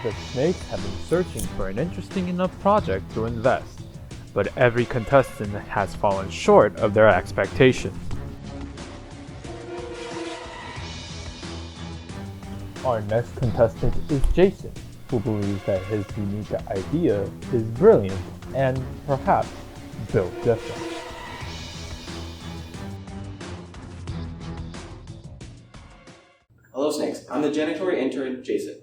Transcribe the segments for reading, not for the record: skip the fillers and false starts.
The Snakes have been searching for an interesting enough project to invest, but every contestant has fallen short of their expectations. Our next contestant is Jason, who believes that his unique idea is brilliant and perhaps built different. Hello Snakes, I'm the janitorial intern, Jason.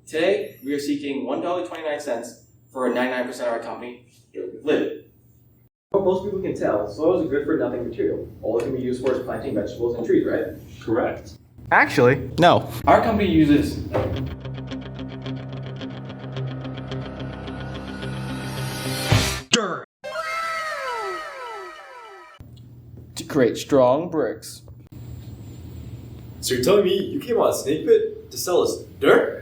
Today, we are seeking $1.29 for 99% of our company, Live. What most people can tell, soil is a good-for-nothing material. All it can be used for is planting vegetables and trees, right? Correct. Actually, no. Our company uses dirt to create strong bricks. So you're telling me you came on a snake pit to sell us dirt?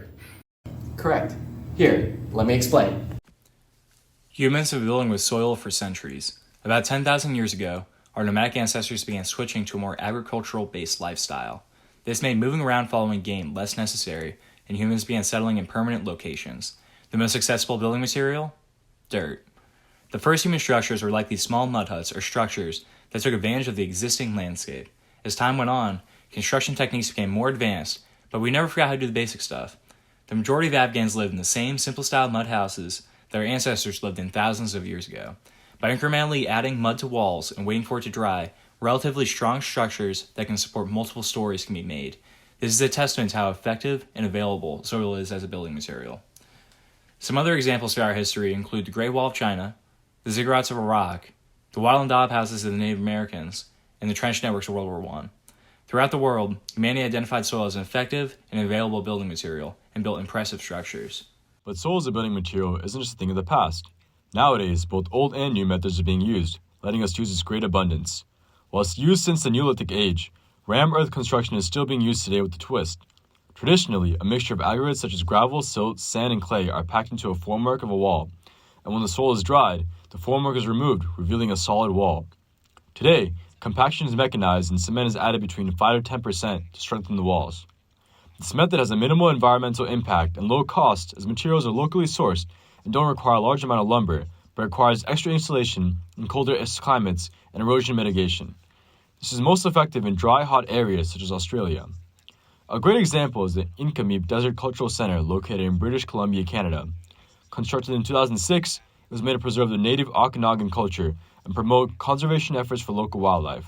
Correct. Here, let me explain. Humans have been building with soil for centuries. About 10,000 years ago, our nomadic ancestors began switching to a more agricultural-based lifestyle. This made moving around following game less necessary, and humans began settling in permanent locations. The most accessible building material? Dirt. The first human structures were likely small mud huts or structures that took advantage of the existing landscape. As time went on, construction techniques became more advanced, but we never forgot how to do the basic stuff. The majority of Afghans lived in the same simple-style mud houses that our ancestors lived in thousands of years ago. By incrementally adding mud to walls and waiting for it to dry, relatively strong structures that can support multiple stories can be made. This is a testament to how effective and available soil is as a building material. Some other examples throughout our history include the Great Wall of China, the ziggurats of Iraq, the wattle and daub houses of the Native Americans, and the trench networks of World War I. Throughout the world, humanity identified soil as an effective and available building material and built impressive structures. But soil as a building material isn't just a thing of the past. Nowadays, both old and new methods are being used, letting us use its great abundance. While it's used since the Neolithic age, ram earth construction is still being used today with a twist. Traditionally, a mixture of aggregates such as gravel, silt, sand, and clay are packed into a formwork of a wall, and when the soil is dried, the formwork is removed, revealing a solid wall. Today, compaction is mechanized and cement is added between 5 to 10% to strengthen the walls. This method has a minimal environmental impact and low cost as materials are locally sourced and don't require a large amount of lumber, but requires extra insulation in colder climates and erosion mitigation. This is most effective in dry, hot areas such as Australia. A great example is the Inkameep Desert Cultural Center located in British Columbia, Canada. Constructed in 2006, it was made to preserve the native Okanagan culture and promote conservation efforts for local wildlife.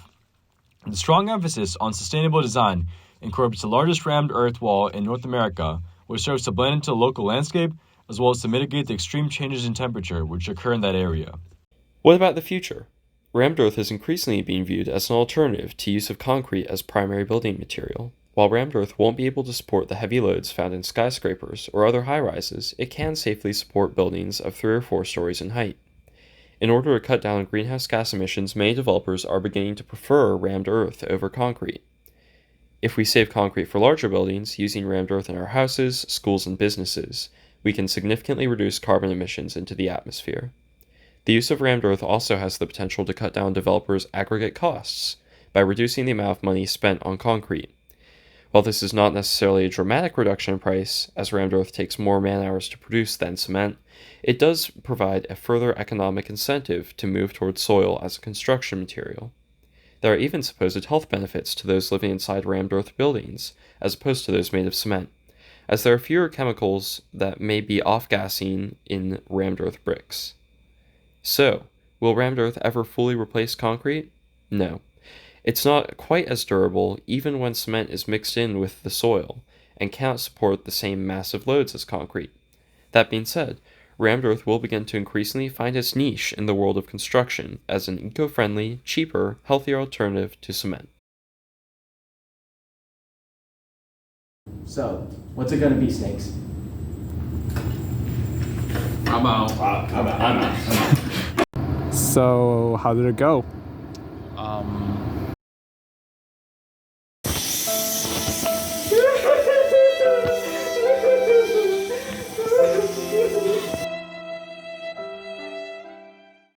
The strong emphasis on sustainable design incorporates the largest rammed earth wall in North America, which serves to blend into the local landscape as well as to mitigate the extreme changes in temperature which occur in that area. What about the future? Rammed earth is increasingly being viewed as an alternative to use of concrete as primary building material. While rammed earth won't be able to support the heavy loads found in skyscrapers or other high-rises, it can safely support buildings of 3 or 4 stories in height. In order to cut down greenhouse gas emissions, many developers are beginning to prefer rammed earth over concrete. If we save concrete for larger buildings, using rammed earth in our houses, schools, and businesses, we can significantly reduce carbon emissions into the atmosphere. The use of rammed earth also has the potential to cut down developers' aggregate costs by reducing the amount of money spent on concrete. While this is not necessarily a dramatic reduction in price, as rammed earth takes more man-hours to produce than cement, it does provide a further economic incentive to move towards soil as a construction material. There are even supposed health benefits to those living inside rammed earth buildings, as opposed to those made of cement, as there are fewer chemicals that may be off-gassing in rammed earth bricks. So, will rammed earth ever fully replace concrete? No. It's not quite as durable even when cement is mixed in with the soil, and cannot support the same massive loads as concrete. That being said, rammed earth will begin to increasingly find its niche in the world of construction as an eco-friendly, cheaper, healthier alternative to cement. So, what's it gonna be, Snakes? I'm out. So, how did it go?